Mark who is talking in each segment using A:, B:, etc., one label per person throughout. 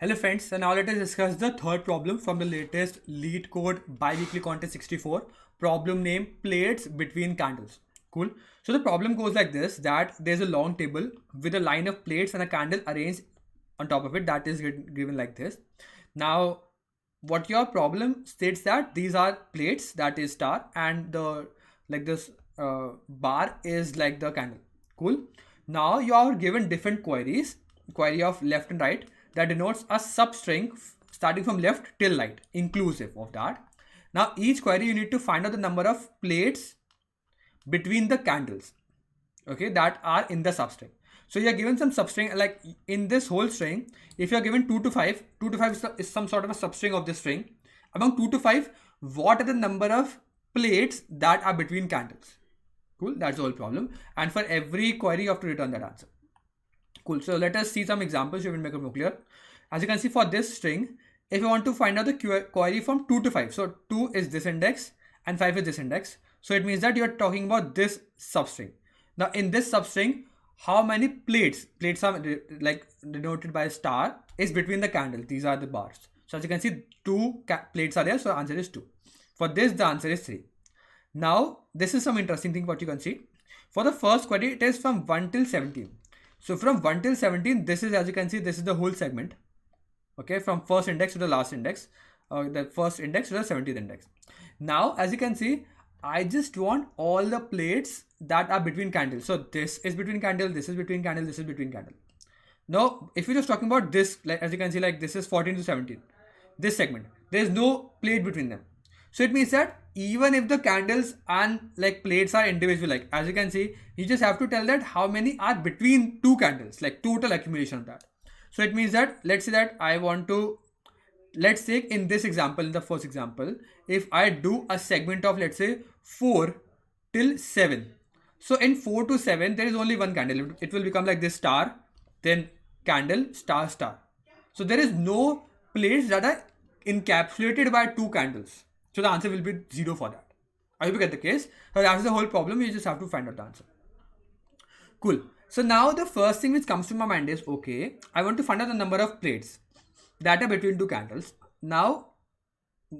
A: Hello friends, so now let us discuss the third problem from the latest Lead Code Biweekly Contest 64. Problem name Plates Between Candles. Cool. So the problem goes like this, that there's a long table with a line of plates and a candle arranged on top of it that is given like this. Now what your problem states that these are plates, that is star, and the like this bar is like the candle. Cool. Now you are given different queries, query of left and right, that denotes a substring starting from left till right, inclusive of that. Now each query you need to find out the number of plates between the candles, okay, that are in the substring. So you're given some substring, like in this whole string, if you're given 2 to 5, 2 to 5 is some sort of a substring of this string. Among 2 to 5, what are the number of plates that are between candles? Cool, that's the whole problem. And for every query, you have to return that answer. Cool, so let us see some examples to make it more clear. As you can see for this string, if you want to find out the query from 2 to 5, so 2 is this index and 5 is this index. So it means that you are talking about this substring. Now in this substring, how many plates are like denoted by a star is between the candles. These are the bars. So as you can see, two plates are there, so answer is 2. For this, the answer is 3. Now this is some interesting thing what you can see. For the first query, it is from 1 till 17. So from 1 till 17, this is, as you can see, this is the whole segment. Okay, from first index to the last index, the first index to the 17th index. Now as you can see, I just want all the plates that are between candles. So this is between candle, this is between candle, this is between candle. Now if you're just talking about this, like as you can see, like this is 14 to 17, this segment, there is no plate between them. So it means that even if the candles and like plates are individual, like as you can see, you just have to tell that how many are between two candles, like total accumulation of that. So it means that, let's say that I want to, let's take in this example, in the first example, if I do a segment of, let's say, 4 till 7. So in 4 to 7, there is only one candle. It will become like this star, then candle, star, star. So there is no plates that are encapsulated by two candles. So the answer will be 0 for that. I hope you get the case. So that's the whole problem. You just have to find out the answer. Cool. So now the first thing which comes to my mind is, okay, I want to find out the number of plates that are between two candles. Now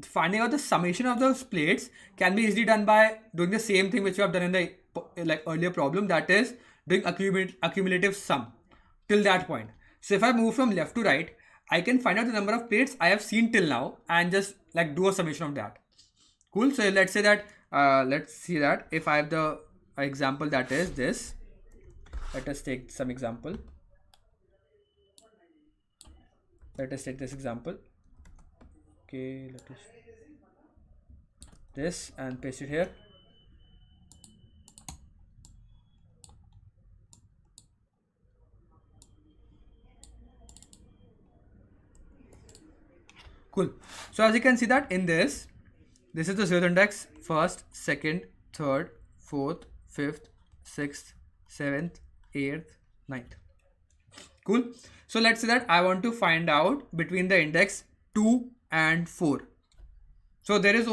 A: finding out the summation of those plates can be easily done by doing the same thing which you have done in the like earlier problem, that is doing accumulative sum till that point. So if I move from left to right, I can find out the number of plates I have seen till now and just like do a summation of that. Cool. So let's say that let's see that if I have the example that is this. Let us take some example. Let us take this example. Okay, let us this and paste it here. Cool. So as you can see that in this is the 0th index, first, second, third, fourth, fifth, sixth, 7th, 8th, 9th. Cool. So let's say that I want to find out between the index 2 and 4. So there is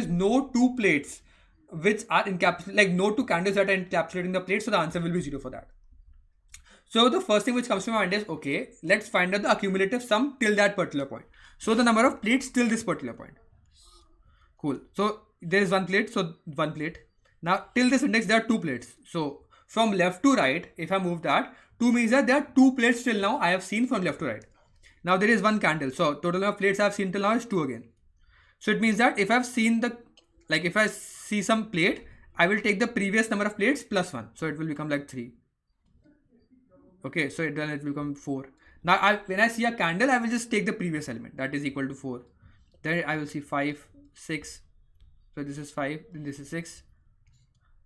A: no two plates which are encapsulated, like no two candles that are encapsulating the plate. So the answer will be 0 for that. So the first thing which comes to my mind is, okay, let's find out the accumulative sum till that particular point. So the number of plates till this particular point. Cool. So there is one plate, so one plate. Now till this index there are two plates. So from left to right, if I move that, 2 means that there are two plates till now I have seen from left to right. Now there is one candle. So total number of plates I have seen till now is 2 again. So it means that if I have seen the, like if I see some plate, I will take the previous number of plates plus 1. So it will become like 3. Okay, so then it will become 4. Now when I see a candle, I will just take the previous element, that is equal to 4. Then I will see 5, 6. So this is 5, then this is 6,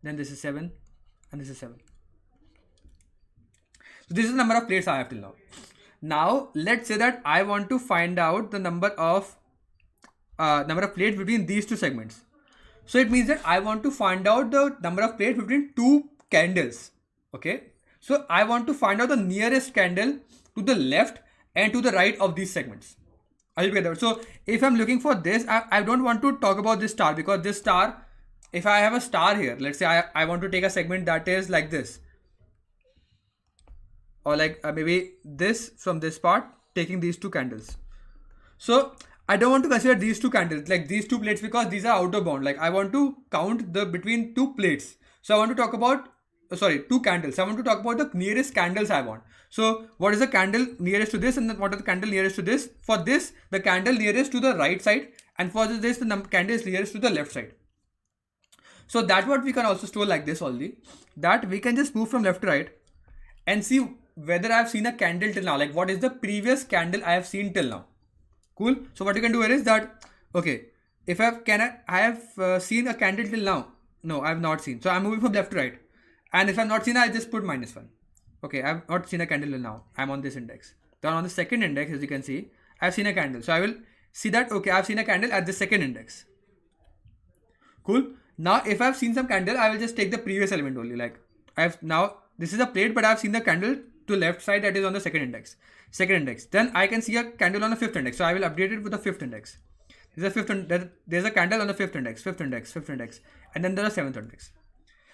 A: then this is 7, and this is 7. So this is the number of plates I have till now. Now let's say that I want to find out the number of plates between these two segments. So it means that I want to find out the number of plates between two candles. Okay. So I want to find out the nearest candle to the left and to the right of these segments. Are you get that? So if I'm looking for this, I don't want to talk about this star, because this star, if I have a star here, let's say I want to take a segment that is like this, or like maybe this from this part taking these two candles. So I don't want to consider these two candles, like these two plates, because these are out of bound. Like I want to count the between two plates. So I want to talk about, two candles. I want to talk about the nearest candles I want. So what is the candle nearest to this, and then what are the candle nearest to this? For this, the candle nearest to the right side, and for this, the candle is nearest to the left side. So that's what we can also store like this only, that we can just move from left to right and see whether I have seen a candle till now. Like what is the previous candle I have seen till now. Cool. So what you can do here is that, okay, if I have seen a candle till now. No, I have not seen. So I'm moving from left to right. And if I've not seen, I just put -1. Okay, I have not seen a candle till now. I'm on this index. Then on the second index, as you can see, I've seen a candle. So I will see that, okay, I've seen a candle at the second index. Cool. Now, if I've seen some candle, I will just take the previous element only. Like this is a plate, but I've seen the candle to left side that is on the second index. Then I can see a candle on the fifth index. So I will update it with the fifth index. There's a candle on the fifth index, and then there's a seventh index.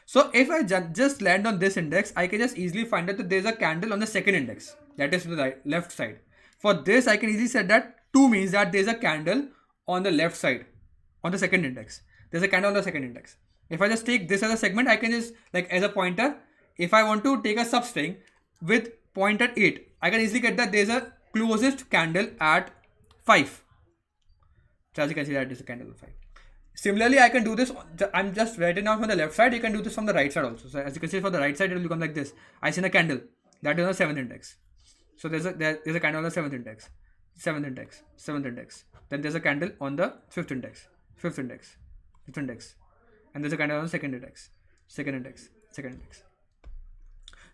A: So if I just land on this index, I can just easily find out that there's a candle on the second index, that is to the left side. For this, I can easily say that 2 means that there's a candle on the left side, on the second index. There's a candle on the second index. If I just take this as a segment, I can just, like as a pointer, if I want to take a substring with point at 8, I can easily get that there's a closest candle at 5. So as you can see, that is a candle at 5. Similarly, I can do this. I'm just writing down from the left side. You can do this from the right side also. So as you can see, for the right side, it will become like this. I see a candle that is on the 7th index. So there's a candle on the 7th index, 7th index, 7th index. Then there's a candle on the 5th index, 5th index, 5th index, and there's a candle on the second index, second index, second index.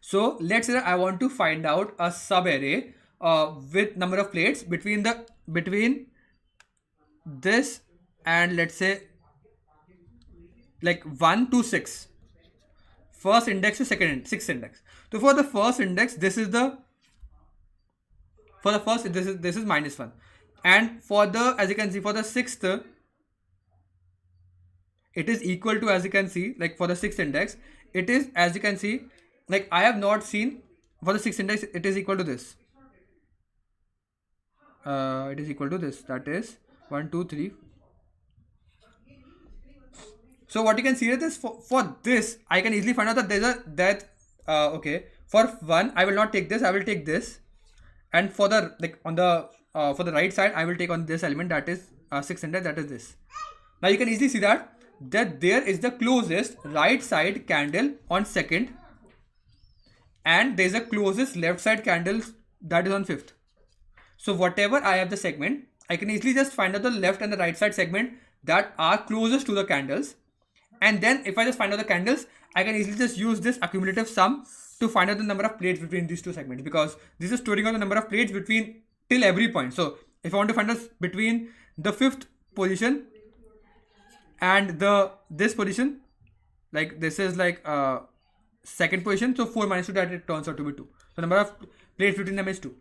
A: So let's say that I want to find out a sub-array with number of plates between this and let's say like 1 to 6. First index to sixth index. So for the first index, this is -1, and for the, as you can see, for the sixth, it is equal to, as you can see, like for the sixth index, it is, as you can see, like I have not seen for the sixth index, it is equal to this. It is equal to this. That is 1, 2, 3. So what you can see is for this, I can easily find out that there's okay, for 1, I will not take this, I will take this, and for the for the right side, I will take on this element, that is 600, that is this. Now you can easily see that there is the closest right side candle on second, and there's a closest left side candle that is on fifth. So whatever I have the segment, I can easily just find out the left and the right side segment that are closest to the candles. And then if I just find out the candles, I can easily just use this accumulative sum to find out the number of plates between these two segments, because this is storing out the number of plates between till every point. So if I want to find out between the fifth position and this position, like this is like second position, so 4 minus 2, that it turns out to be 2. So number of plates between them is 2.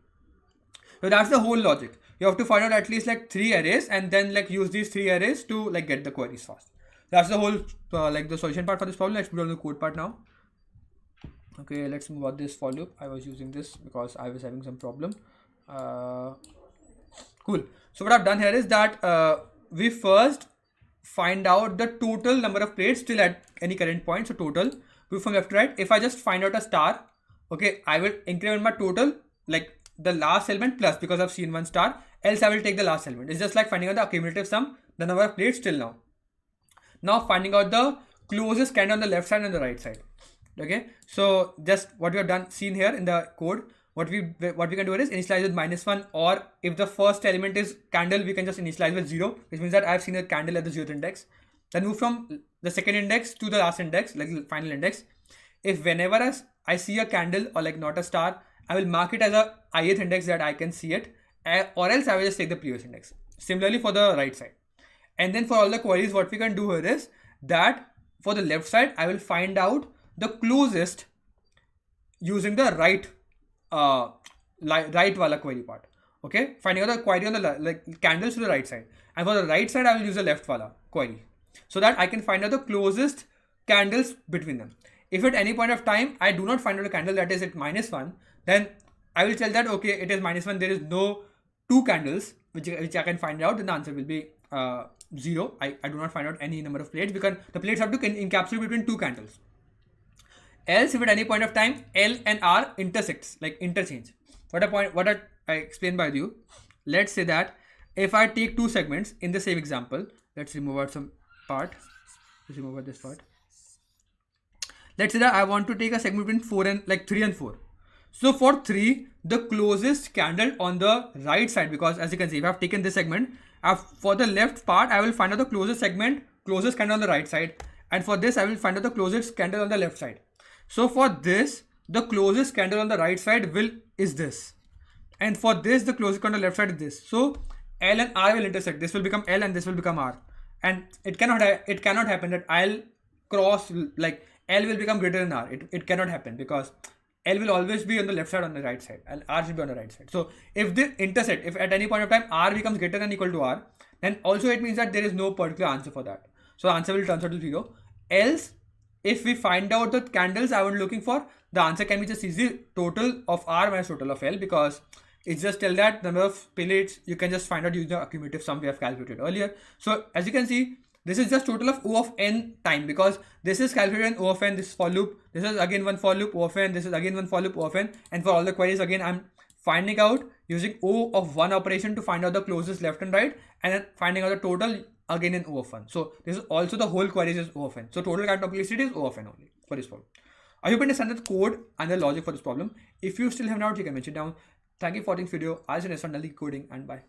A: So that's the whole logic. You have to find out at least like 3 arrays and then like use these 3 arrays to like get the queries fast. That's the whole like the solution part for this problem. Let's move on to the code part now. Okay, let's move on this for loop. I was using this because I was having some problem. Cool. So what I've done here is that we first find out the total number of plates till at any current point. So total, move from left to right. If I just find out a star, okay, I will increment my total, like the last element plus, because I've seen 1 star, else I will take the last element. It's just like finding out the accumulative sum, the number of plates till now. Now finding out the closest candle on the left side and the right side. Okay, so just what we have seen here in the code, what we can do is initialize with -1, or if the first element is candle, we can just initialize with 0, which means that I have seen a candle at the 0th index. Then move from the second index to the last index, like the final index. If whenever I see a candle or like not a star, I will mark it as a ith index that I can see it, or else I will just take the previous index. Similarly for the right side. And then for all the queries, what we can do here is that for the left side, I will find out the closest using the right wala query part. Okay, finding out the query on the like candles to the right side, and for the right side, I will use the left wala query, so that I can find out the closest candles between them. If at any point of time I do not find out a candle that is at -1, then I will tell that okay, it is minus 1. There is no two candles which I can find out. Then the answer will be 0. I do not find out any number of plates because the plates have to encapsulate between two candles. Else, if at any point of time L and R intersects, like interchange. What I explained by you. Let's say that if I take two segments in the same example, let's remove out some part. Let's remove out this part. Let's say that I want to take a segment between 4 and like 3 and 4. So for 3, the closest candle on the right side, because as you can see, if I've taken this segment, for the left part, I will find out the closest candle on the right side. And for this, I will find out the closest candle on the left side. So for this, the closest candle on the right side is this. And for this, the closest candle on the left side is this. So L and R will intersect. This will become L and this will become R. And it cannot happen that I'll cross, like L will become greater than R. It cannot happen because L will always be on the left side, on the right side, and R should be on the right side. So if they intersect, if at any point of time R becomes greater than equal to R, then also it means that there is no particular answer for that. So the answer will turn out to 0. Else, if we find out the candles I was looking for, the answer can be just easy total of R minus total of L, because it's just tell that number of plates you can just find out using the accumulative sum we have calculated earlier. So as you can see, this is just total of O of n time, because this is calculated in O of n, this is for loop, this is again one for loop O of n, this is again one for loop O of n, and for all the queries again I'm finding out using O of 1 operation to find out the closest left and right, and then finding out the total again in O of 1. So this is also the whole queries is O of n. So total count complexity is O of n only for this problem. I hope you understand the code and the logic for this problem. If you still have not, you can mention down. Thank you for watching this video. I'll see you next one, Coding, and bye.